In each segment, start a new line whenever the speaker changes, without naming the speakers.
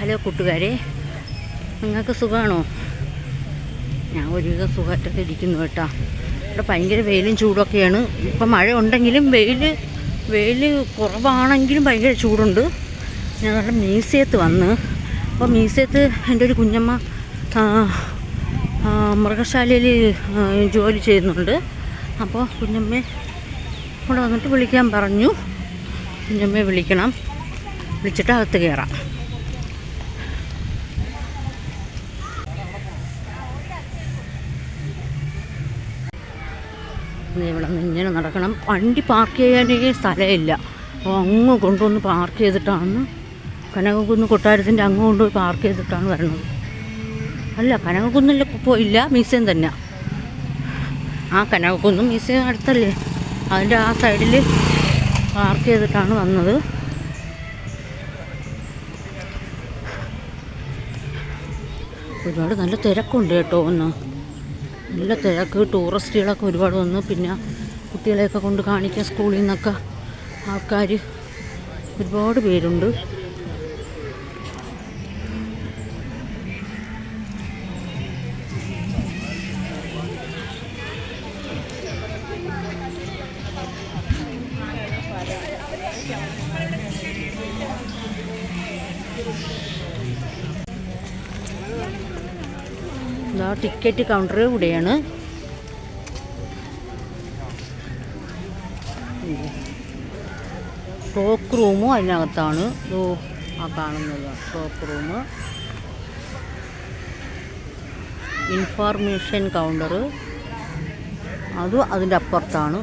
Hello കൂട്ടുകാരെ, നിങ്ങൾക്ക് സുഖമാണോ? ഞാൻ ഒരുവിധം സുഖമായിട്ടൊക്കെ ഇരിക്കുന്നു കേട്ടോ. ഇവിടെ ഭയങ്കര വെയിലും ചൂടൊക്കെയാണ്. ഇപ്പം മഴ ഉണ്ടെങ്കിലും വെയിൽ കുറവാണെങ്കിലും ഭയങ്കര ചൂടുണ്ട്. ഞങ്ങളുടെ മ്യൂസിയത്ത് വന്ന്, അപ്പോൾ മ്യൂസിയത്ത് എൻ്റെ ഒരു കുഞ്ഞമ്മ മൃഗശാലയിൽ ജോലി ചെയ്യുന്നുണ്ട്. അപ്പോൾ കുഞ്ഞമ്മയെ ഇവിടെ വന്നിട്ട് വിളിക്കാൻ പറഞ്ഞു. കുഞ്ഞമ്മയെ വിളിച്ചിട്ട് അകത്ത് കയറാം. ഇവിടെ നിന്ന് ഇങ്ങനെ നടക്കണം. വണ്ടി പാർക്ക് ചെയ്യാനേ സ്ഥലമില്ല. അപ്പോൾ അങ്ങ് കൊണ്ടുവന്ന് പാർക്ക് ചെയ്തിട്ടാണ്, കനകക്കുന്ന് കൊട്ടാരത്തിൻ്റെ അങ്ങ് കൊണ്ടുപോയി പാർക്ക് ചെയ്തിട്ടാണ് വരണത്. അല്ല, കനകക്കുന്നിൽ പോയില്ല, മ്യൂസിയം തന്നെ. ആ കനകക്കുന്നും മ്യൂസിയം അടുത്തല്ലേ, അതിൻ്റെ ആ സൈഡിൽ പാർക്ക് ചെയ്തിട്ടാണ് വന്നത്. ഒരുപാട് നല്ല തിരക്കുണ്ട് കേട്ടോ. നല്ല തിരക്ക്. ടൂറിസ്റ്റുകളൊക്കെ ഒരുപാട് വന്നു. പിന്നെ കുട്ടികളെയൊക്കെ കൊണ്ട് കാണിക്കാൻ സ്കൂളിൽ നിന്നൊക്കെ ആൾക്കാർ ഒരുപാട് പേരുണ്ട്. ടിക്കറ്റ് കൗണ്ടർ ഇവിടെയാണ്. സ്റ്റോക്ക് റൂമും അതിനകത്താണ്. ആ കാണുന്നത് സ്റ്റോക്ക് റൂം. ഇൻഫോർമേഷൻ കൗണ്ടർ അത് അതിൻ്റെ അപ്പുറത്താണ്.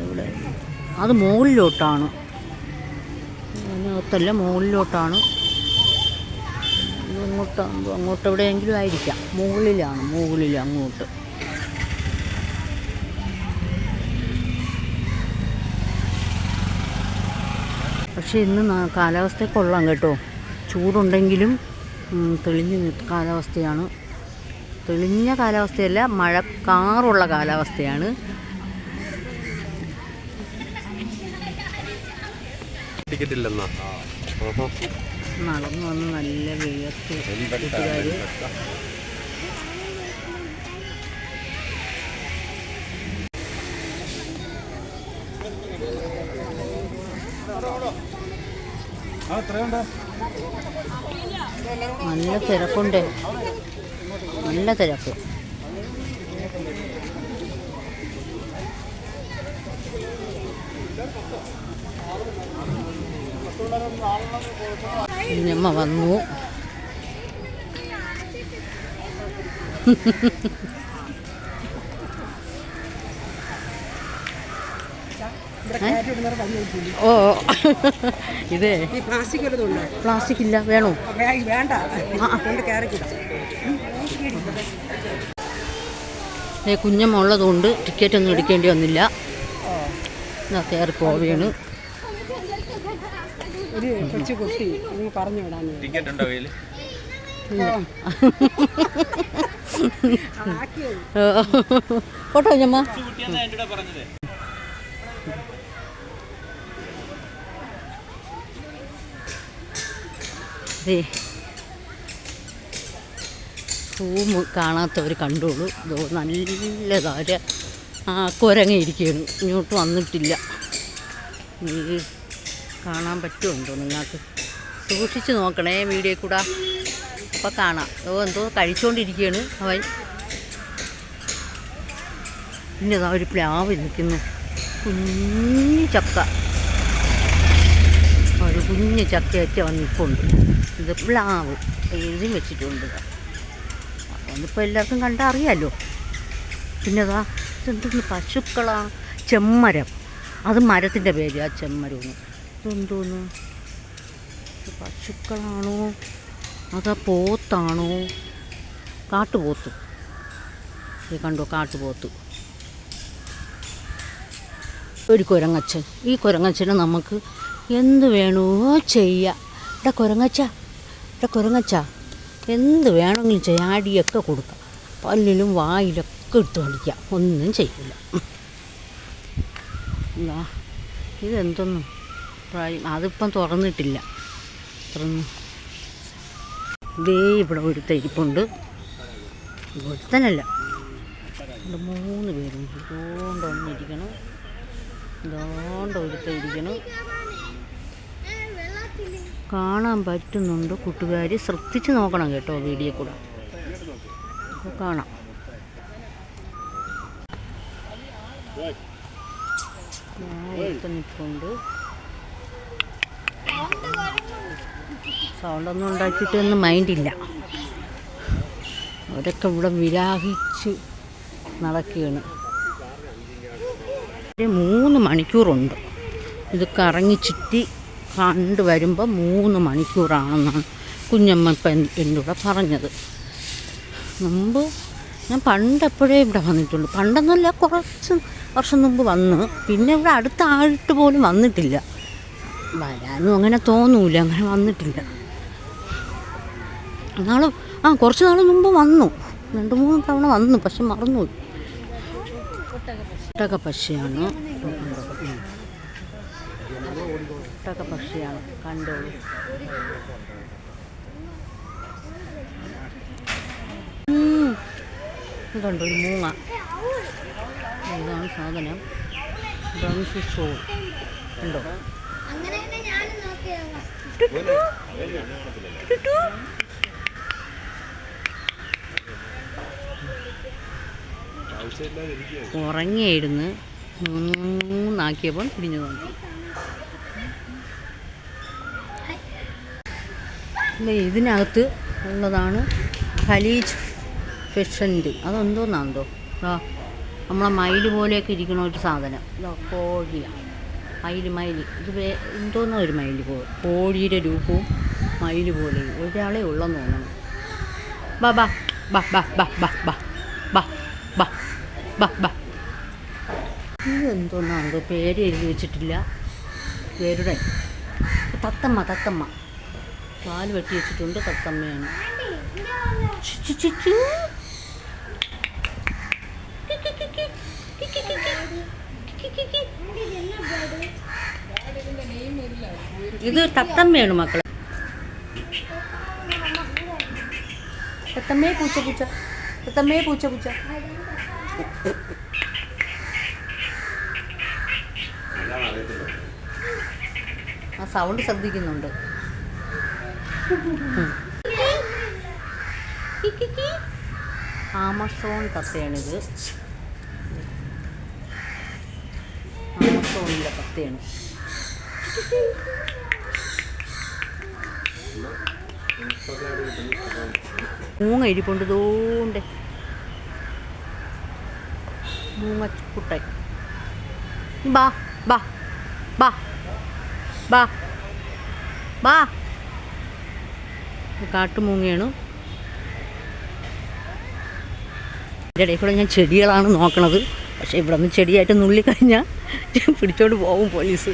ഇവിടെ അത് മുകളിലോട്ടാണ്, അതിനകത്തല്ല, മുകളിലോട്ടാണ്. അങ്ങോട്ട് എവിടെയെങ്കിലും ആയിരിക്കാം. മുകളിൽ അങ്ങോട്ട്. പക്ഷേ ഇന്ന് കാലാവസ്ഥ കൊള്ളാം കേട്ടോ. ചൂടുണ്ടെങ്കിലും തെളിഞ്ഞ കാലാവസ്ഥയാണ്. തെളിഞ്ഞ കാലാവസ്ഥയല്ല, മഴക്കാറുള്ള കാലാവസ്ഥയാണ്. നടന്നു വന്ന് നല്ല വെയിലത്ത് കൂട്ടുകാർ. നല്ല തിരക്കുണ്ട്, നല്ല തിരക്ക്. കുഞ്ഞമ്മ വന്നു. ഓ, ഇതേ പ്ലാസ്റ്റിക് ഇല്ല, വേണോ? കുഞ്ഞമ്മ ഉള്ളതുകൊണ്ട് ടിക്കറ്റ് ഒന്നും എടുക്കേണ്ടി വന്നില്ല. കയറി പോവുകയാണ്. ഫോട്ടോ കുഞ്ഞമ്മ. സൂം കാണാത്തവർ കണ്ടോളൂ. നല്ലതാര് കുരങ്ങിയിരിക്കുകയാണ്, ഇങ്ങോട്ട് വന്നിട്ടില്ല. കാണാൻ പറ്റുമുണ്ടോ നിങ്ങൾക്ക്? സൂക്ഷിച്ച് നോക്കണേ വീഡിയോ കൂടെ, അപ്പോൾ കാണാം. എന്തോ കഴിച്ചുകൊണ്ടിരിക്കുകയാണ് അവൻ. പിന്നെ അതാ ഒരു പ്ലാവ് നിൽക്കുന്നു, കുഞ്ഞു ചക്ക. ഒരു കുഞ്ഞു ചക്കയൊക്കെ വന്നിപ്പുണ്ട്. ഇത് പ്ലാവ് എഴുതി വെച്ചിട്ടുണ്ട്. അതിപ്പോൾ എല്ലാവർക്കും കണ്ടാൽ അറിയാമല്ലോ. പിന്നെ അതാ ഇതെന്തൊന്ന് പശുക്കളാണ്, ചെമ്മരം. അത് മരത്തിൻ്റെ പേര്, ആ ചെമ്മരം. ഇതെന്തോന്ന്, പശുക്കളാണോ അതാ പോത്താണോ? കാട്ടുപോത്ത്. ഇത് കണ്ടോ, കാട്ടുപോത്ത്. ഒരു കുരങ്ങച്ചൻ. ഈ കുരങ്ങച്ചനെ നമുക്ക് എന്ത് വേണോ ചെയ്യാം. ഇവിടെ കുരങ്ങച്ച എന്ത് വേണമെങ്കിലും ചെയ്യാം. അടിയൊക്കെ കൊടുക്കാം, പല്ലിലും വായിലൊക്കെ ഇട്ട് കളിക്കാം, ഒന്നും ചെയ്യില്ല. ഇതെന്തൊന്നും അതിപ്പം തുറന്നിട്ടില്ല. ദേ ഇവിടെ ഒരുത്ത ഇരിപ്പുണ്ട്. ഒരുത്തനല്ല, ഇവിടെ 3 പേരുണ്ട്. ഇതുകൊണ്ടൊന്നിരിക്കണം, ഇതുകൊണ്ട് ഇരിക്കണം. കാണാൻ പറ്റുന്നുണ്ട് കൂട്ടുകാർ, ശ്രദ്ധിച്ച് നോക്കണം കേട്ടോ വീഡിയോ കൂടെ. കാണാം. നിൽപ്പുണ്ട്. സൗണ്ടൊന്നും ഉണ്ടാക്കിയിട്ടൊന്നും മൈൻഡില്ല. അവരൊക്കെ ഇവിടെ വിലാഹിച്ച് നടക്കുകയാണ്. 3 മണിക്കൂറുണ്ട് ഇത് കറങ്ങി ചുറ്റി കണ്ടു വരുമ്പോൾ. 3 മണിക്കൂറാണെന്നാണ് കുഞ്ഞമ്മ ഇപ്പം എന്നോട് പറഞ്ഞത്. മുമ്പ് ഞാൻ പണ്ടെപ്പോഴേ ഇവിടെ വന്നിട്ടുള്ളൂ. പണ്ടെന്നല്ല, കുറച്ച് വർഷം മുമ്പ് വന്ന്. പിന്നെ ഇവിടെ അടുത്തായിട്ട് പോലും വന്നിട്ടില്ല. വരാനും അങ്ങനെ തോന്നൂല, അങ്ങനെ വന്നിട്ടില്ല. കുറച്ച് നാൾ മുമ്പ് വന്നു, 2-3 തവണ വന്നു, പക്ഷെ മറന്നുപോയി. ഒട്ടകപ്പക്ഷിയാണ്, ഒട്ടകപ്പക്ഷിയാണ്, കണ്ടോളൂ. ഇതുണ്ട് ഒരു മൂങ്ങ. ഇതാണ് സാധനം. ഡോൺസി ഷോ ഉണ്ടോ? ഉറങ്ങിയായിരുന്നു, 3 തിരിഞ്ഞു നോക്കി. ഇതിനകത്ത് ഉള്ളതാണ് ഖലീജ് ഫിഷൻഡ്. അതെന്തോന്നാന്തോ, നമ്മളെ മയിൽ പോലെയൊക്കെ ഇരിക്കണ ഒരു സാധനം. കോഴിയാണ്, മയിൽ. ഇത് എന്തോന്നോ ഒരു മയിൽ പോലെ, കോഴിയുടെ രൂപവും മയിൽ പോലെയും. ഒരാളെ ഉള്ളെന്ന് തോന്നണം. ബാ ബാ ബാ ബാ ബാ ബാ ബാ ബാ ബാ ബാ ബാ. ഇതെന്തോന്നാന്തോ, പേര് എഴുതി വെച്ചിട്ടില്ല. പേരുടെ തത്തമ്മ പാല് വെട്ടി വെച്ചിട്ടുണ്ട്. തത്തമ്മയാണ്. ഇത് തത്തമ്മയാണ് മക്കളെ. തത്തമ്മേ പൂച്ച. തത്തമ്മേ പൂച്ച. ആ സൗണ്ട് ശ്രദ്ധിക്കുന്നുണ്ട്. ആമസോൺ തത്തയാണിത്. ആമസോണിലെ തത്തയാണ്. മൂങ്ങ ഇരിപ്പുണ്ട്. തോണ്ട് മൂങ്ങക്കുട്ടൻ. ബാ ബാ ബാ ബാ ബാ. കാട്ടുമൂങ്ങയാണ്. ഇതിൻ്റെ ഇടയിൽ കൂടെ ഞാൻ ചെടികളാണ് നോക്കണത്. പക്ഷേ ഇവിടെ നിന്ന് ചെടിയായിട്ട് നുള്ളിക്കഴിഞ്ഞാൽ പിടിച്ചോണ്ട് പോകും പോലീസ്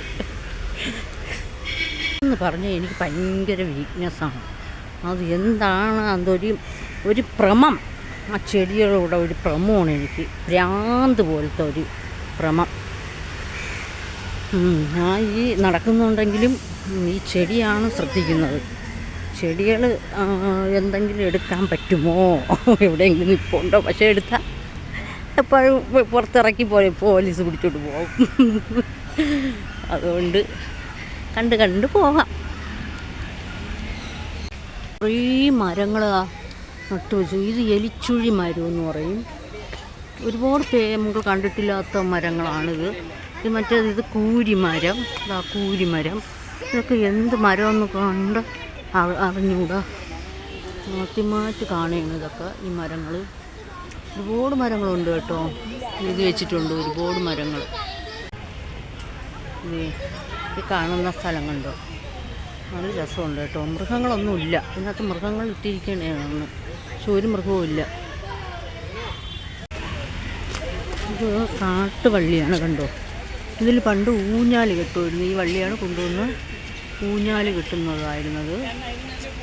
എന്ന് പറഞ്ഞാൽ എനിക്ക് ഭയങ്കര വീക്ക്നെസ്സാണ്. അത് എന്താണ് ഒരു ഭ്രമം. ആ ചെടികളുടെ ഒരു ഭ്രമമാണ് എനിക്ക്. ഭ്രാന്ത് പോലത്തെ ഒരു ഭ്രമം. ഞാൻ ഈ നടക്കുന്നുണ്ടെങ്കിലും ഈ ചെടിയാണ് ശ്രദ്ധിക്കുന്നത്. ചെടികൾ എന്തെങ്കിലും എടുക്കാൻ പറ്റുമോ, എവിടെയെങ്കിലും ഇപ്പോൾ ഉണ്ടോ? പക്ഷേ എടുത്താൽ എപ്പോഴും പുറത്തിറക്കി പോലീസ് പിടിച്ചോട്ട് പോകും. അതുകൊണ്ട് കണ്ട് പോകാം. കുറേ മരങ്ങൾ നട്ടുവെച്ചു. ഇത് എലിച്ചുഴി മരം എന്ന് പറയും. ഒരുപാട് നമുക്ക് കണ്ടിട്ടില്ലാത്ത മരങ്ങളാണിത്. ഇത് കൂരിമരം. കൂരിമരം. ഇതൊക്കെ എന്ത് മരമെന്ന് കണ്ട് അറിഞ്ഞുകൂടാ. ആദ്യമായിട്ട് കാണുകയാണ് ഇതൊക്കെ. ഈ മരങ്ങൾ ഒരുപാട് മരങ്ങളുണ്ട് കേട്ടോ. ഇത് വെച്ചിട്ടുണ്ട് ഒരുപാട് മരങ്ങൾ. ഈ കാണുന്ന സ്ഥലം കണ്ടോ, നല്ല രസമുണ്ട് കേട്ടോ. മൃഗങ്ങളൊന്നുമില്ല ഇതിനകത്ത്. മൃഗങ്ങൾ ഇട്ടിരിക്കണേന്ന്, പക്ഷെ ഒരു മൃഗവും ഇല്ല. ഇത് കാട്ടുവള്ളിയാണ് കണ്ടോ. ഇതിൽ പണ്ട് ഊഞ്ഞാൽ കെട്ടുമായിരുന്നു. ഈ വള്ളിയാണ് കൊണ്ടുവന്ന് ഊഞ്ഞാൽ കെട്ടുന്നതായിരുന്നത്.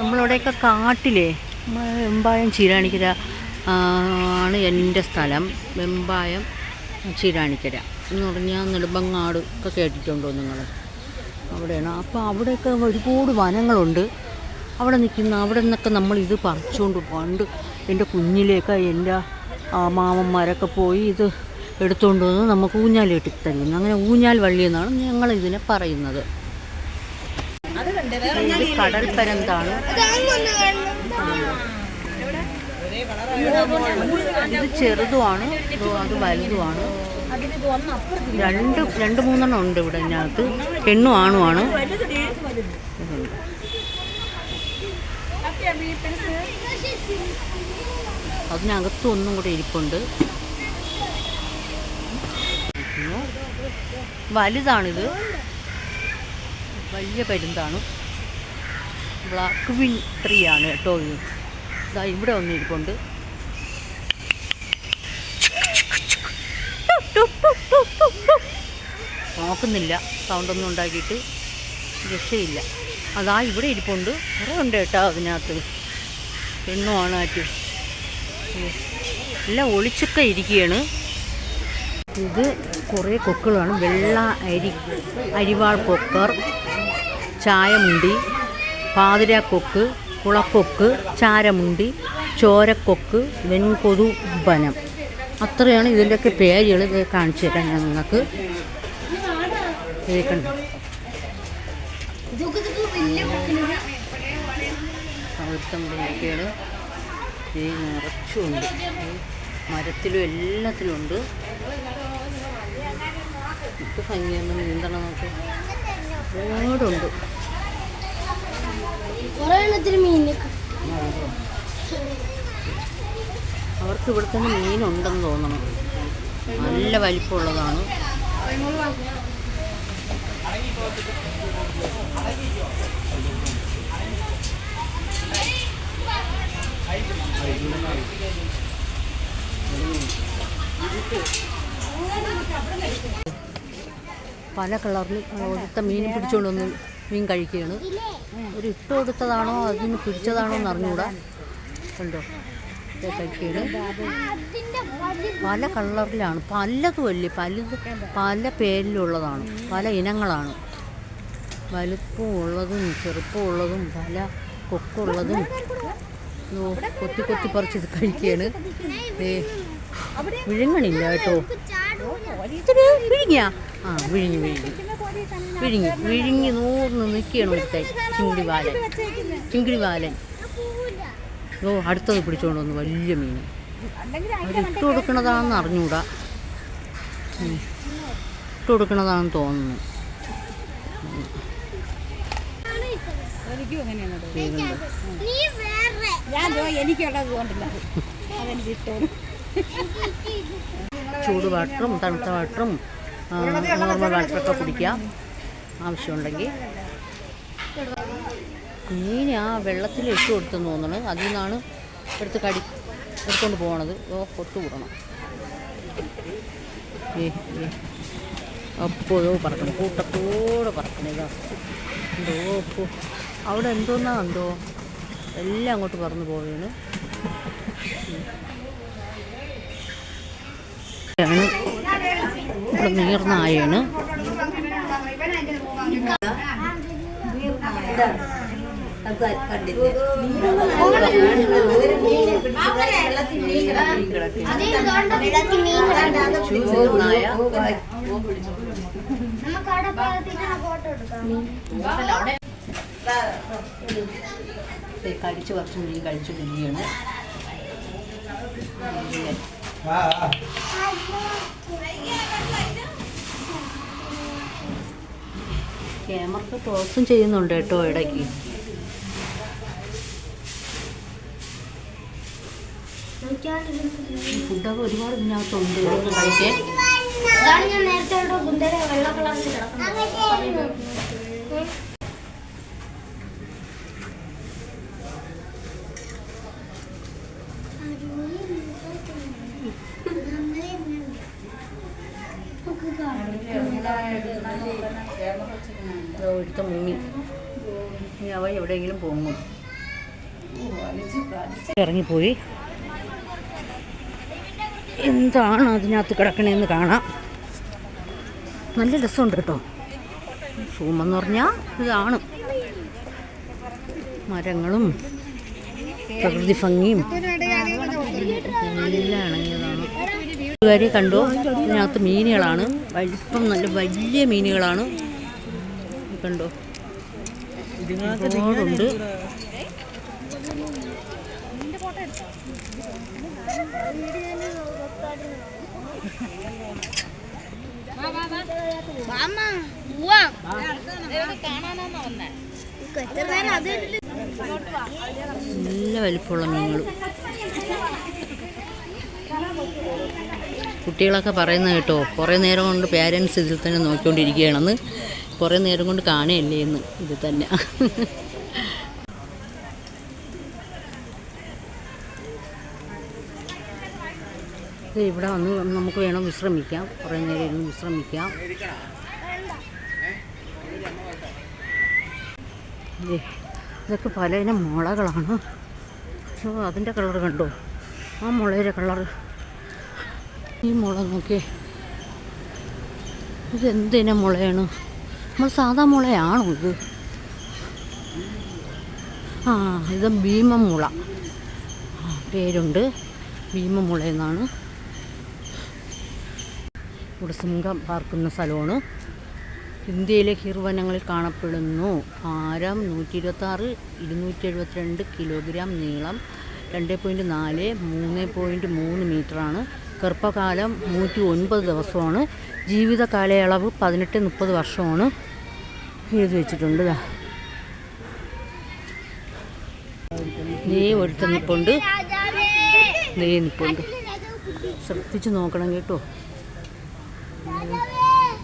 നമ്മളവിടെയൊക്കെ കാട്ടിലെ വെമ്പായം ചീരാണിക്കര ആണ് എൻ്റെ സ്ഥലം. വെമ്പായം ചീരാണിക്കര എന്ന് പറഞ്ഞാൽ നെടുമ്പങ്ങാട് ഒക്കെ കേട്ടിട്ടുണ്ടോ നിങ്ങൾ? അവിടെയാണ്. അപ്പോൾ അവിടെയൊക്കെ ഒരുപാട് വനങ്ങളുണ്ട്. അവിടെ നിൽക്കുന്ന അവിടെ നിന്നൊക്കെ നമ്മൾ ഇത് പറിച്ചുകൊണ്ട് പണ്ട് എൻ്റെ കുഞ്ഞിലേക്ക് എൻ്റെ മാമന്മാരൊക്കെ പോയി ഇത് എടുത്തുകൊണ്ട് വന്ന് നമുക്ക് ഊഞ്ഞാൽ കെട്ടി തരുന്നു. അങ്ങനെ ഊഞ്ഞാൽ വള്ളി എന്നാണ് ഞങ്ങളിതിനെ പറയുന്നത്. കടൽ പരന്താണ്. ഇത് ചെറുതുമാണ്, അത് വലുതുമാണ്. രണ്ട് മൂന്നെണ്ണം ഉണ്ട് ഇവിടെ. ഇതിനകത്ത് പെണ്ണും ആണുമാണ്. അതിനകത്തും ഒന്നും കൂടെ ഇരിപ്പുണ്ട്. വലുതാണിത്, വലിയ പരുന്താണ്. ബ്ലാക്ക് വിൻ 3 ആണ് കേട്ടോ. ഇതാ ഇവിടെ ഒന്നും ഇരിപ്പുണ്ട്. നോക്കുന്നില്ല, സൗണ്ടൊന്നും ഉണ്ടാക്കിയിട്ട് രക്ഷയില്ല. അതാ ഇവിടെ ഇരിപ്പുണ്ട്. കുറേ ഉണ്ട് കേട്ടോ അതിനകത്ത്. പെണ്ണുമാണ് ആറ്റ്. എല്ലാം ഒളിച്ചൊക്കെ ഇരിക്കുകയാണ്. ഇത് കുറേ കൊക്കുകളാണ്. വെള്ള അരിവാൾ കൊക്കർ, ചായമുണ്ടി, പാതിരാക്കൊക്ക്, കുളക്കൊക്ക്, ചാരമുണ്ടി, ചോരക്കൊക്ക്, വെൺകൊതു വനം. അത്രയാണ് ഇതിൻ്റെയൊക്കെ പേരുകൾ. ഇത് കാണിച്ചു തരാം ഞാൻ നിങ്ങൾക്ക്. കേൾക്കണ്ട, അവിടുത്തെ ഈ നിറച്ചുണ്ട്. മരത്തിലും എല്ലാത്തിലും ഉണ്ട്. ഇത് ഭംഗിയൊന്നും നീന്തണം നോക്കി. ഒരുപാടുണ്ട്. അവർക്ക് ഇവിടെ തന്നെ മീനുണ്ടെന്ന് തോന്നണം. നല്ല വലിപ്പമുള്ളതാണ്. പല കളറിൽ ഒടുത്ത മീൻ പിടിച്ചുകൊണ്ടൊന്ന് മീൻ കഴിക്കുകയാണ്. ഒരു ഇട്ട് കൊടുത്തതാണോ അതിന് പിടിച്ചതാണോ എന്ന് അറിഞ്ഞുകൂടാ. കണ്ടോ, കഴിക്കുകയാണ്. പല കളറിലാണ്, പലതും അല്ലേ, പല പേരിലുള്ളതാണ്, പല ഇനങ്ങളാണ്. വലുപ്പമുള്ളതും ചെറുപ്പമുള്ളതും പല കൊക്കുള്ളതും. കൊത്തി പറിച്ചത് കഴിക്കുകയാണ്. വിഴുങ്ങണില്ല കേട്ടോ. വിഴുങ്ങിയാ? വിഴുങ്ങി നൂറിന് നിൽക്കുകയാണ് ഒരുത്തായി. ചിങ്കിടിവാലൻ. അടുത്തത് പിടിച്ചുകൊണ്ട് വന്നു വലിയ മീൻ. അവരിട്ട് കൊടുക്കണതാണെന്ന് അറിഞ്ഞൂടാ. ഇട്ട് കൊടുക്കണതാണെന്ന് തോന്നുന്നു. ചൂട് വാട്ടറും തണുത്ത വാട്ടറും നോർമൽ വാട്ടറൊക്കെ കുടിക്കാം ആവശ്യമുണ്ടെങ്കിൽ. മീൻ ആ വെള്ളത്തിൽ ഇട്ട് കൊടുത്തെന്ന് തോന്നണ്. അതിൽ നിന്നാണ് എടുത്തുകൊണ്ട് പോകണത്. കൊത്തു കൂടണം. അപ്പോഴോ പറക്കണം, കൂട്ടത്തോടെ പറക്കണം. ഇതാ എന്തോ ഇപ്പോൾ അവിടെ എന്തോന്നാ എന്തോ എല്ലാം അങ്ങോട്ട് പറന്ന് പോവുകയാണ്. ഇവിടെ നീർനായാണ്. കഴിച്ച് കുറച്ച് മീൻ കഴിച്ചു കുഞ്ഞിയാണ്. ക്യാമറ ടോസും ചെയ്യുന്നുണ്ട് കേട്ടോ ഇടയ്ക്ക്. ഫുഡൊക്കെ ഒരുപാട് ഇതിനകത്തുണ്ട് കഴിക്കാൻ. എടുത്ത മുങ്ങി. ഇനി അവ എവിടെയെങ്കിലും പോകും. ഇറങ്ങിപ്പോയി. എന്താണ് അതിനകത്ത് കിടക്കണേന്ന് കാണാം. നല്ല രസമുണ്ട് കേട്ടോ. സൂമെന്ന് പറഞ്ഞാൽ ഇതാണ്. മരങ്ങളും പ്രകൃതി ഭംഗിയും എല്ലാം ഇണങ്ങിയതാണ്. കൂട്ടുകാരെ കണ്ടോ, ഇതിനകത്ത് മീനുകളാണ്, വലിപ്പം നല്ല വലിയ മീനുകളാണ് കണ്ടോ, ഒരുപാടുണ്ട്. നല്ല വലിപ്പമുള്ള മീനുകൾ. കുട്ടികളൊക്കെ പറയുന്നത് കേട്ടോ, കുറേ നേരം കൊണ്ട് പേരൻസ് ഇതിൽ തന്നെ നോക്കിക്കൊണ്ടിരിക്കുകയാണെന്ന്. കുറേ നേരം കൊണ്ട് കാണുകയല്ലേ എന്ന് ഇത് തന്നെ. ഇവിടെ വന്ന് നമുക്ക് വേണം വിശ്രമിക്കാം, കുറേ നേരം ഇരുന്ന് വിശ്രമിക്കാം. ഇതൊക്കെ പലയിനം മുളകളാണ്. അതിൻ്റെ കളർ കണ്ടോ, ആ മുളയുടെ കളറ്. ഈ മുള നോക്കിയേ, ഇതെന്തിനാ മുളയാണ്? നമ്മൾ സാധാ മുളയാണോ ഇത്? ഇത് ഭീമമുള പേരുണ്ട്, ഭീമമുള എന്നാണ്. ഇവിടെ സിംഹം പാർക്കുന്ന സ്ഥലമാണ്. ഇന്ത്യയിലെ ഹിർവനങ്ങളിൽ കാണപ്പെടുന്നു. ഭാരം 126, 272 കിലോഗ്രാം, നീളം 2.4, 3.3 മീറ്ററാണ്. ഗർഭകാലം 109 ദിവസമാണ്. ജീവിത കാലയളവ് 18-30 വർഷമാണ് എഴുതി വെച്ചിട്ടുണ്ട്. ഒരുത്ത നിപ്പുണ്ട്, നിപ്പുണ്ട്. ശ്രദ്ധിച്ച് നോക്കണം കേട്ടോ.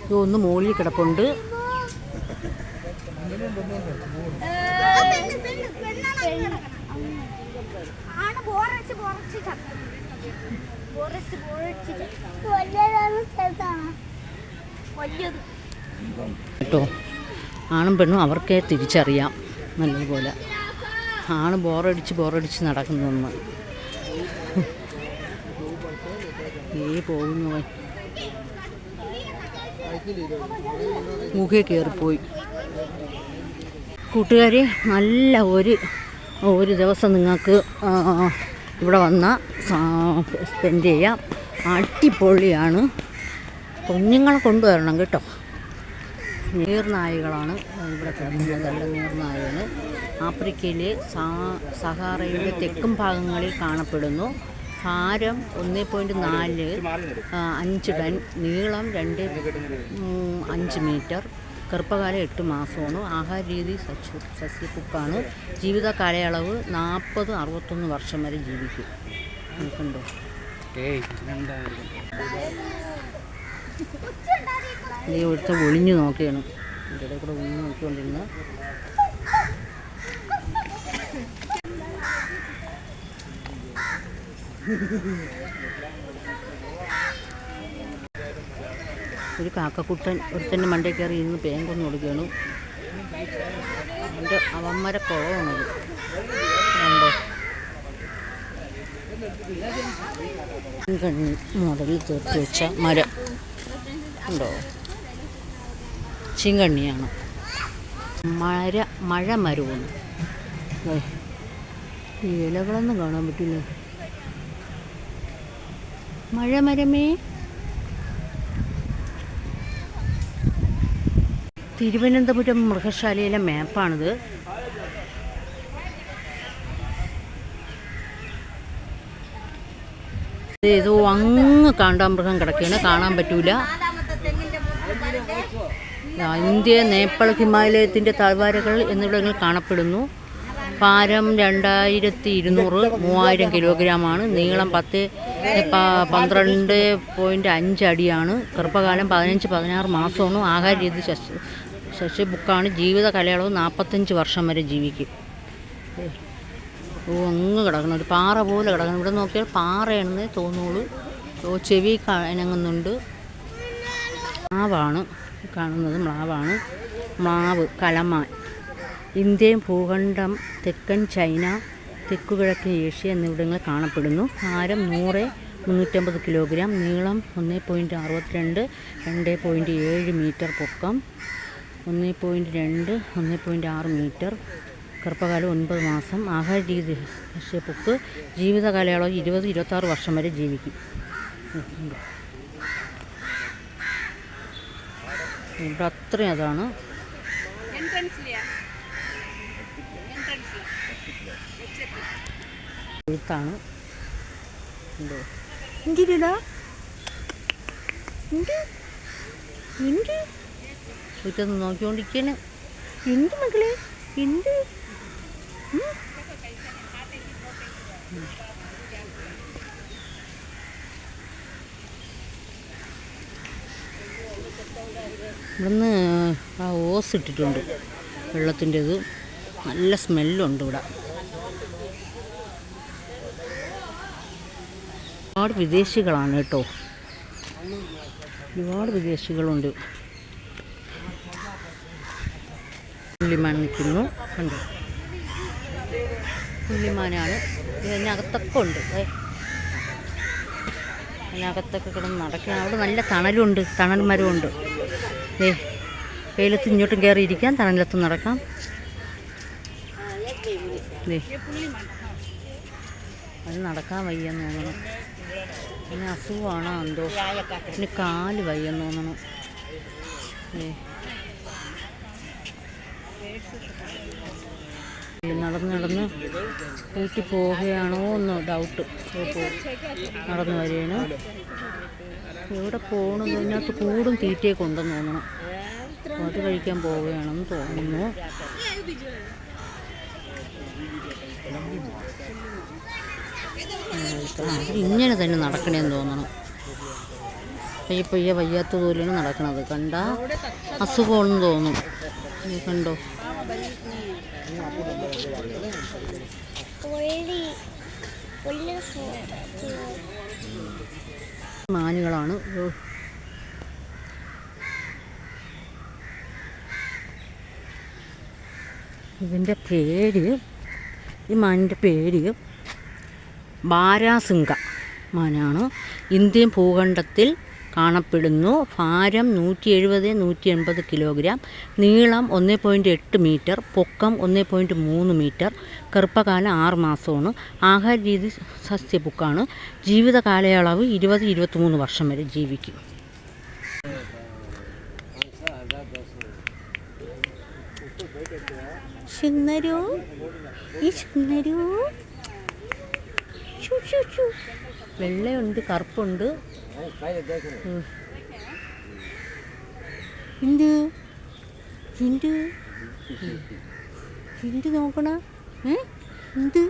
ഇതൊന്ന് മുകളിൽ കിടപ്പുണ്ട്. കേട്ടോ, ആണും പെണ്ണും അവർക്കേ തിരിച്ചറിയാം നല്ലതുപോലെ. ആണ് ബോറടിച്ച് നടക്കുന്നൊന്ന്. പോകുന്നു, മുഖേ കയറിപ്പോയി. കൂട്ടുകാരെ, നല്ല ഒരു ദിവസം നിങ്ങൾക്ക് ഇവിടെ വന്നാൽ സ്പെൻഡ് ചെയ്യാം. അടിപൊളിയാണ്. കുഞ്ഞുങ്ങളെ കൊണ്ടുവരണം കേട്ടോ. നീർനായകളാണ് ഇവിടെ കിടക്കുന്നത്, നല്ല നീർനായകൾ. ആഫ്രിക്കയിലെ സഹാറയുടെ തെക്കും ഭാഗങ്ങളിൽ കാണപ്പെടുന്നു. ഭാരം 1.4, 5 ടൺ, നീളം 2.5 മീറ്റർ. ഗർഭകാലം 8 മാസമാണ്. ആഹാര രീതി സസ്യപ്പുക്കാണ്. ജീവിത കാലയളവ് 40-61 വർഷം വരെ ജീവിക്കും. നോക്കണ്ടോ, ഇവിടുത്തെ ഒളിഞ്ഞു നോക്കിയാണ്, ഇവിടെ കൂടെ ഒളിഞ്ഞു നോക്കിക്കൊണ്ടിരുന്നത്. ഒരു കാക്കക്കുട്ടൻ ഒരുത്തൻ്റെ മണ്ടയിൽ കയറി ഇരുന്ന് പേങ്കൊന്ന് കൊടുക്കുകയാണ്. എൻ്റെ അവന്മാരെ കുളമാണത് കണ്ടോ. കണ്ണി മോഡലിൽ തീർത്ത് വെച്ച മരം ഉണ്ടോ, ചീങ്കണ്ണിയാണ്. മഴ മരമാണ്. ഈ ഇലകളൊന്നും കാണാൻ പറ്റില്ല. മഴമരമേ. തിരുവനന്തപുരം മൃഗശാലയിലെ മാപ്പാണിത്. ഏതോ അങ്ങ് കാണ്ടാമൃഗം കിടക്കുകയാണ്, കാണാൻ പറ്റൂല. ഇന്ത്യ, നേപ്പാൾ, ഹിമാലയത്തിൻ്റെ താഴ്വാരകൾ എന്നിവിടങ്ങളിൽ കാണപ്പെടുന്നു. ഭാരം 2200-3000 കിലോഗ്രാമാണ്. നീളം 12.5 അടിയാണ്. ഗർഭകാലം 15-16 മാസമാണ്. ആഹാര രീതി സസ്യബുക്കാണ്. ജീവിത കാലയളവ് 45 വർഷം വരെ ജീവിക്കും. അങ്ങ് കിടക്കണം, ഒരു പാറ പോലെ കിടക്കണം. ഇവിടെ നോക്കിയാൽ പാറയാണെന്നേ തോന്നുള്ളൂ. ചെവി ഇണങ്ങുന്നുണ്ട്. മ്ലാവാണ് കാണുന്നത്, മ്ലാവാണ്. മ്ലാവ്, കലമാൻ. ഇന്ത്യൻ ഭൂഖണ്ഡം, തെക്കൻ ചൈന, തെക്കുകിഴക്കൻ ഏഷ്യ എന്നിവിടങ്ങളിൽ കാണപ്പെടുന്നു. ഭാരം 100-350 കിലോഗ്രാം, നീളം 1.62, 2.7 മീറ്റർ, പൊക്കം 1.2-1.6 മീറ്റർ. ഗർഭകാലം 9 മാസം. ആഹാര രീതി സസ്യബുക്ക്. ജീവിതകാലയളവ് 20-26 വർഷം വരെ ജീവിക്കും. ഇവിടെ അത്രയും അതാണ്. എഴുത്താണ്. എന്തോ എന്തിനാ വീട്ടൊന്ന് നോക്കിക്കൊണ്ടിരിക്കാന്. എന്ത് മക്കളെ എന്ത്? ഇവിടുന്ന് ആ ഓസ് ഇട്ടിട്ടുണ്ട് വെള്ളത്തിൻ്റെത്. നല്ല സ്മെല്ലുണ്ട് ഇവിടെ. ഒരുപാട് വിദേശികളാണ് കേട്ടോ, ഒരുപാട് വിദേശികളുണ്ട്. പുള്ളിമാൻ നിൽക്കുന്നു, കണ്ടു. പുള്ളിമാനാണ്. ഇതിനകത്തൊക്കെ ഉണ്ട്. അതിനകത്തൊക്കെ കിടന്ന് നടക്കണം. അവിടെ നല്ല തണലുണ്ട്, തണൽ മരമുണ്ട്. വെയിലത്ത് ഇങ്ങോട്ടും കയറിയിരിക്കാം, തണലത്തും നടക്കാം. അത് നടക്കാൻ വയ്യെന്ന് തോന്നണം. പിന്നെ അസുഖമാണോ എന്തോ, പിന്നെ കാല് വയ്യെന്ന് തോന്നണം. നടന്ന് വീട്ടിൽ പോവുകയാണോ എന്ന് ഡൗട്ട്. നടന്നു വരികയാണ്. എവിടെ പോകണമെന്ന് ഇതിനകത്ത് കൂടും തീറ്റയൊക്കെ ഉണ്ടെന്ന് തോന്നണം. അത് കഴിക്കാൻ പോവുകയാണെന്ന് തോന്നുന്നു. ഇങ്ങനെ തന്നെ നടക്കണേന്ന് തോന്നണം. പയ്യെ വയ്യാത്ത പോലെയാണ് നടക്കണത്. കണ്ട അസുഖമാണെന്ന് തോന്നും. കണ്ടോ, മാനുകളാണ്. ഇതിൻ്റെ പേര്, ഈ മാനിൻ്റെ പേര് ബാരാസിംഗ മാനാണ്. ഇന്ത്യൻ ഭൂഖണ്ഡത്തിൽ കാണപ്പെടുന്നു. ഭാരം 170-180 കിലോഗ്രാം. നീളം 1.8 മീറ്റർ. പൊക്കം 1.3 മീറ്റർ. ഗർഭകാലം 6 മാസമാണ്. ആഹാര രീതി സസ്യബുക്കാണ്. ജീവിത കാലയളവ് 20-23 വർഷം വരെ ജീവിക്കും. സുന്ദരോ, ഈ സുന്ദരോ, വെള്ളയുണ്ട്, കറുപ്പുണ്ട്. ഹിന്ദു ഹിന്ദു ഹിന്ദു നോക്കണ. ഹിന്ദു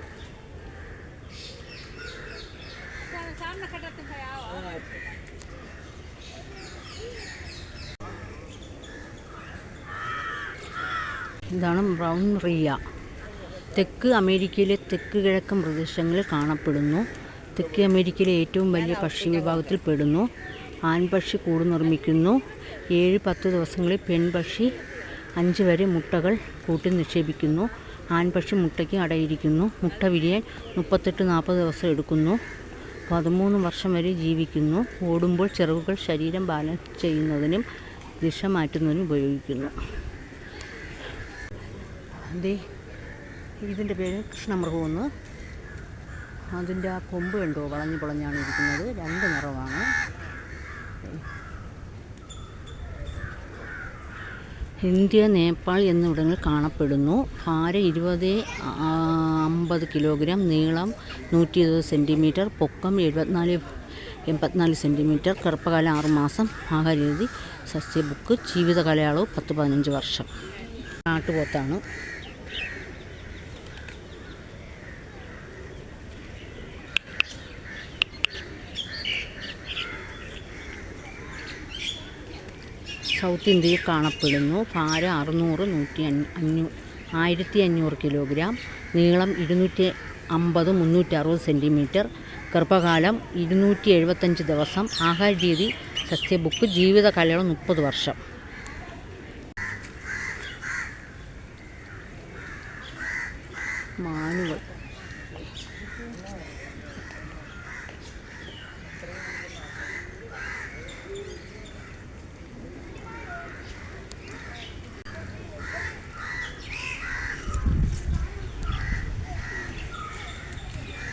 ഇതാണ് ബ്രൗൺ റിയ. തെക്ക് അമേരിക്കയിലെ തെക്ക് കിഴക്കൻ പ്രദേശങ്ങളിൽ കാണപ്പെടുന്നു. തെക്ക് അമേരിക്കയിലെ ഏറ്റവും വലിയ പക്ഷി വിഭാഗത്തിൽ പെടുന്നു. ആൺപക്ഷി കൂട് നിർമ്മിക്കുന്നു. 7-10 ദിവസങ്ങളിൽ പെൺപക്ഷി 5 വരെ മുട്ടകൾ കൂട്ടിൽ നിക്ഷേപിക്കുന്നു. ആൺപക്ഷി മുട്ടയ്ക്ക് അടയിരിക്കുന്നു. മുട്ട വിരിയാൻ 38-40 ദിവസം എടുക്കുന്നു. 13 വർഷം വരെ ജീവിക്കുന്നു. ഓടുമ്പോൾ ചിറകുകൾ ശരീരം ബാലൻസ് ചെയ്യുന്നതിനും ദിശ മാറ്റുന്നതിനും ഉപയോഗിക്കുന്നു. ഇതിൻ്റെ പേര് കൃഷ്ണമൃഗമെന്ന്. അതിൻ്റെ ആ കൊമ്പ് കണ്ടോ, വളഞ്ഞു പൊളഞ്ഞാണ് ഇരിക്കുന്നത്. 2 നിറമാണ്. ഇന്ത്യ, നേപ്പാൾ എന്നിവിടങ്ങളിൽ കാണപ്പെടുന്നു. ഭാരം 20-50 കിലോഗ്രാം. നീളം 120 സെൻറ്റിമീറ്റർ. പൊക്കം 74 സെൻറ്റിമീറ്റർ. ഗർഭകാലം 6 മാസം. ആഹാരരീതി സസ്യബുക്ക്. ജീവിത കാലയളവ് 10-15 വർഷം. നാട്ടുപോത്താണ്. സൗത്ത് ഇന്ത്യയിൽ കാണപ്പെടുന്നു. ഭാരം 600-1500 കിലോഗ്രാം. നീളം 250-360 സെൻറ്റിമീറ്റർ. ഗർഭകാലം 275 ദിവസം. ആഹാര രീതി സസ്യബുക്ക്. ജീവിത കാലയളവ് 30 വർഷം. മാനുകൾ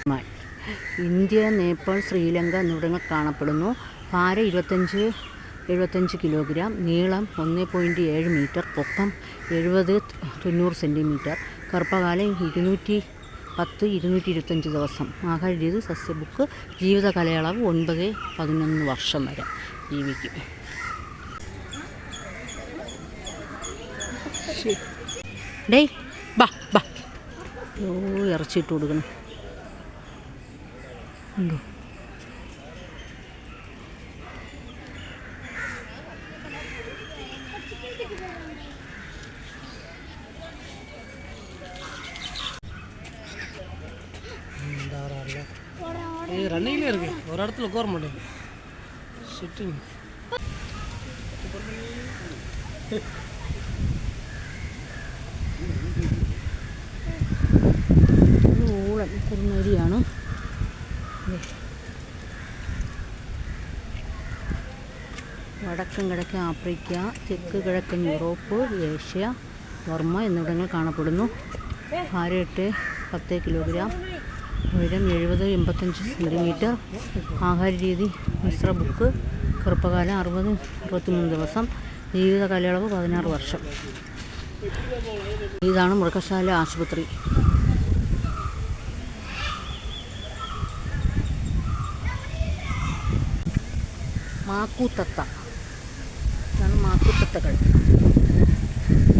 ഇന്ത്യ, നേപ്പാൾ, ശ്രീലങ്ക എന്നിവിടങ്ങൾ കാണപ്പെടുന്നു. ഭാരം 25-75 കിലോഗ്രാം, നീളം 1.7 മീറ്റർ, പൊക്കം 70-90 സെൻറ്റിമീറ്റർ, ഗർഭകാലം 210-225 ദിവസം. ആഹാരരീതി സസ്യബുക്ക്. ജീവിത കാലയളവ് 9-11 വർഷം വരെ ജീവിക്കും. ഡേയ് ബാ ബാ. ഇറച്ചിട്ട് കൊടുക്കണം. ഉണ്ടോ?
ரன்னிங்லேயே இருக்கு, ஒரு இடத்துல உட்கார மாட்டேங்குது. சிட்டிங்
ഊളൻ കുറുനരിയാണ്. വടക്കൻ കിഴക്കൻ ആഫ്രിക്ക, തെക്ക് കിഴക്കൻ യൂറോപ്പ്, ഏഷ്യ, ബർമ്മ എന്നിവിടങ്ങൾ കാണപ്പെടുന്നു. ഭാരം 8-10 കിലോഗ്രാം, ഉയരം 70-85 സെൻറ്റിമീറ്റർ. ആഹാരരീതി മിശ്ര ബുക്ക്. ഗർഭകാലം 60-63 ദിവസം. ജീവിത കാലയളവ് 16 വർഷം. ഇതാണ് മൃഗശാല ആശുപത്രി. മാക്കൂത്തത്ത. ഇതാണ് മാക്കൂത്തത്തകൾ.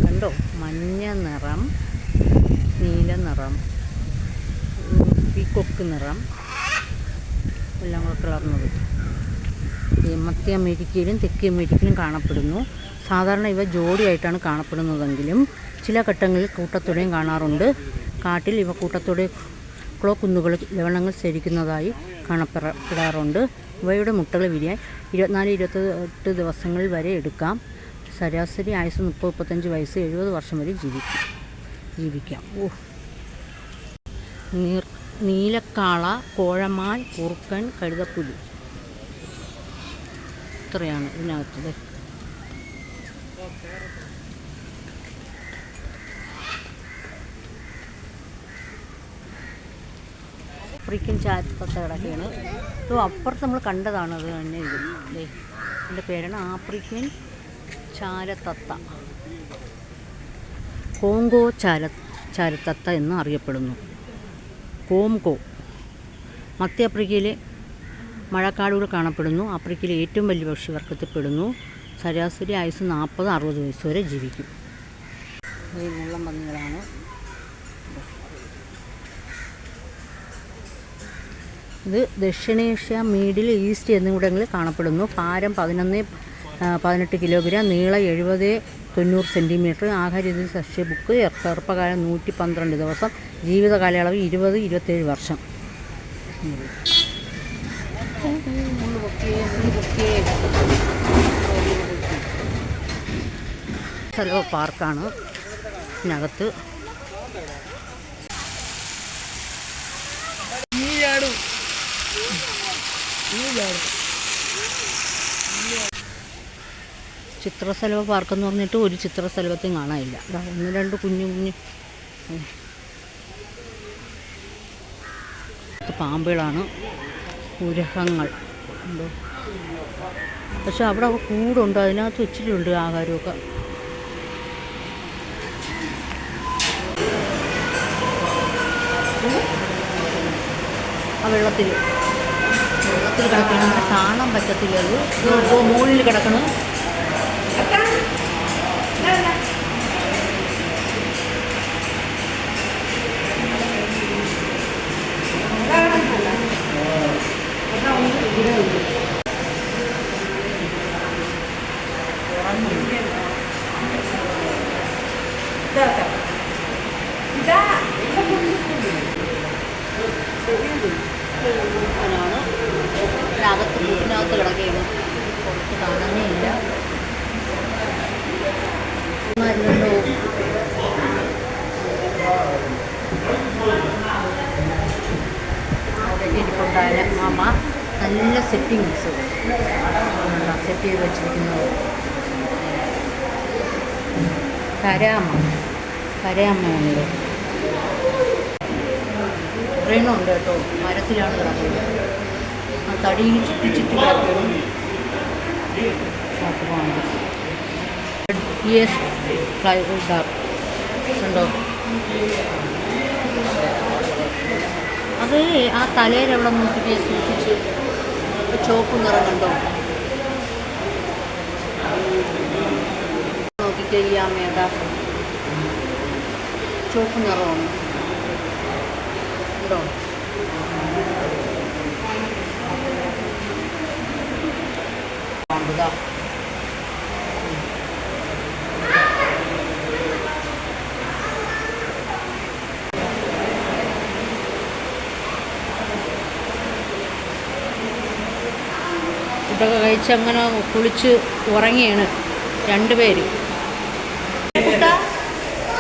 കണ്ടോ? മഞ്ഞ നിറം, നീല നിറം, പീക്കോക്ക് നിറം എല്ലാം കൂടെ കളർന്നത്. മധ്യ അമേരിക്കയിലും തെക്കേ അമേരിക്കയിലും കാണപ്പെടുന്നു. സാധാരണ ഇവ ജോഡിയായിട്ടാണ് കാണപ്പെടുന്നതെങ്കിലും ചില ഘട്ടങ്ങളിൽ കൂട്ടത്തോടെയും കാണാറുണ്ട്. കാട്ടിൽ ഇവ കൂട്ടത്തോടെ കുന്നുകളിൽ ലവണങ്ങൾ ശേഖരിക്കുന്നതായി കാണപ്പെടാറുണ്ട്. ഇവയുടെ മുട്ടകൾ വിരിയാൻ 24-28 ദിവസങ്ങൾ വരെ എടുക്കാം. ശരാശരി ആയുസ് 30-35 വയസ്സ്, 70 വർഷം വരെ ജീവിക്കാം. നീലക്കാള, കോഴമാൻ, കുറുക്കൻ, കഴുതപ്പുലി ഇത്രയാണ് ഇതിനകത്തത്. ആഫ്രിക്കൻ ചാരത്തത്ത കിടക്കുകയാണ്. അപ്പുറത്ത് നമ്മൾ കണ്ടതാണ്. അത് തന്നെ ഇത്. എൻ്റെ പേരാണ് ആഫ്രിക്കൻ ചാരത്തത്ത. കോങ്കോ ചാരത്തത്ത എന്ന് അറിയപ്പെടുന്നു. കോംഗോ. മധ്യ ആഫ്രിക്കയിലെ മഴക്കാടുകൾ കാണപ്പെടുന്നു. ആഫ്രിക്കയിലെ ഏറ്റവും വലിയ പക്ഷിവർഗത്തിൽപ്പെടുന്നു. ശരാശരി ആയുസ് 40-60 വയസ്സ് വരെ ജീവിക്കും. ഈ മുള്ളം പന്നികളാണ്. ഇത് ദക്ഷിണേഷ്യ, മിഡിൽ ഈസ്റ്റ് എന്നിവിടങ്ങളിൽ കാണപ്പെടുന്നു. ഭാരം 11-18 കിലോഗ്രാം, നീളം 70-90 സെൻറ്റിമീറ്റർ. ആഹാരരീതി സസ്യബുക്ക്. ഗർഭകാലം 112 ദിവസം. ജീവിത കാലയളവ് 20-27 വർഷം. സ്ഥലം പാർക്കാണ്. ഇതിനകത്ത് ചിത്രശലഭ പാർക്കെന്ന് പറഞ്ഞിട്ട് ഒരു ചിത്രശലഭത്തെയും കാണാനില്ല. 1-2 കുഞ്ഞു പാമ്പുകളാണ്. ഉരഹങ്ങൾ ഉണ്ടോ? പക്ഷെ അവിടെ കൂടുണ്ട്, അതിനകത്ത് വെച്ചിട്ടുണ്ട് ആഹാരമൊക്കെ. ആ വെള്ളത്തിൽ കിടക്കണം, കാണാൻ പറ്റത്തില്ല. അത് മുകളിൽ കിടക്കണം. കൂട്ടിനകത്ത് കിടക്കുകയാണ്. പുറത്ത് കാണാനേ ഇല്ല. ഇരിപ്പുണ്ടായ മാമ നല്ല സെറ്റിങ്സ് സെറ്റ് ചെയ്ത് വെച്ചിരിക്കുന്നത്. കരാമയുണ്ട്. ട്രെയിനുണ്ട് കേട്ടോ, മരത്തിലാണ് കിടക്കുന്നത്. ആ തടിയിൽ ചുറ്റി ചുറ്റി കിടക്കുന്നു. ഉണ്ടോ അത് ആ തലയിലെവിടെ നോക്കിയിട്ട് സൂക്ഷിച്ച് ചുവപ്പ് നിറം കണ്ടോ നോക്കിക്കഴിയാമേട ചുവപ്പ് നിറമാണ് ഉണ്ടോ. ഫുഡൊക്കെ കഴിച്ച് അങ്ങനെ കുളിച്ച് ഉറങ്ങിയാണ് രണ്ടുപേരും. കുട്ടാ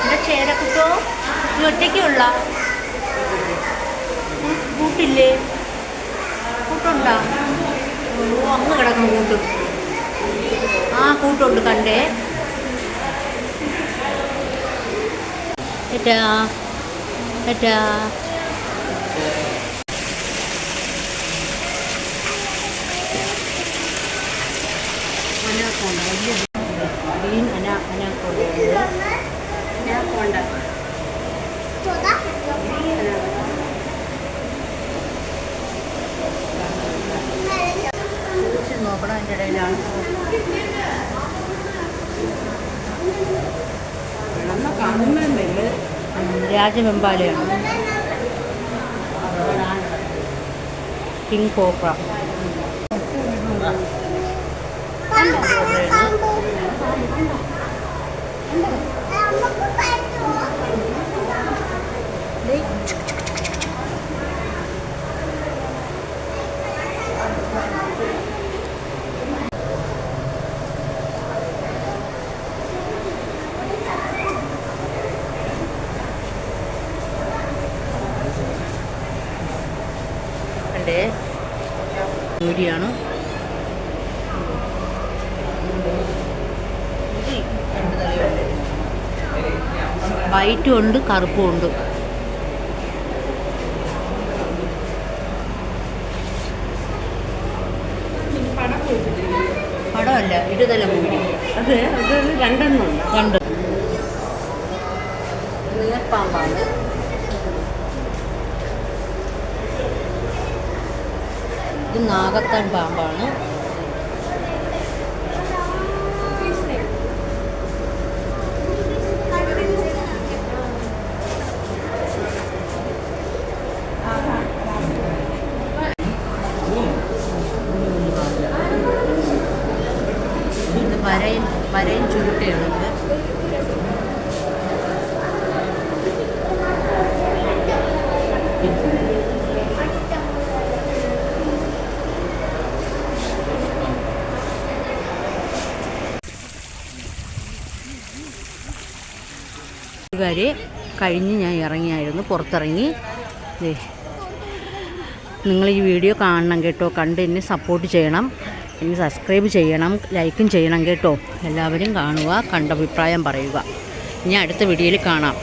എൻ്റെ ചേരക്കുട്ടോ ഈ ഒറ്റയ്ക്കുള്ള കൂട്ടില്ലേ? കൂട്ടുണ്ടാ? ഓ അങ്ങ് കിടക്കണം കൂട്ട്. ആ കൂട്ടുണ്ട് കണ്ടേ. ഏറ്റാ ഏറ്റാ അനാക്കോണ്ട വലിയ ഗ്രീൻ അനാക്കോണ്ട സൂക്ഷിച്ച് നോക്കണം. അതിൻ്റെ ഇടയിലാണ് രാജവെമ്പാലയാണ്. കിങ് കോബ്ര ജോലിയാണ്. വൈറ്റും ഉണ്ട് കറുപ്പും ഉണ്ട്. പടമല്ല ഇടുതല മൂടി.
അത് രണ്ടെണ്ണം
രണ്ട് നീർപ്പാമ്പാണ്. ഇത് നാഗത്താൻ പാമ്പാണ്. ഇത് വരയും ചുരുട്ടയാണ്. വരെ കഴിഞ്ഞ് ഞാൻ ഇറങ്ങിയായിരുന്നു, പുറത്തിറങ്ങി. നിങ്ങൾ ഈ വീഡിയോ കാണണം കേട്ടോ, കണ്ട് എന്നെ സപ്പോർട്ട് ചെയ്യണം, എന്നെ സബ്സ്ക്രൈബ് ചെയ്യണം, ലൈക്കും ചെയ്യണം കേട്ടോ. എല്ലാവരും കാണുക, കണ്ട അഭിപ്രായം പറയുക. ഇനി അടുത്ത വീഡിയോയിൽ കാണാം.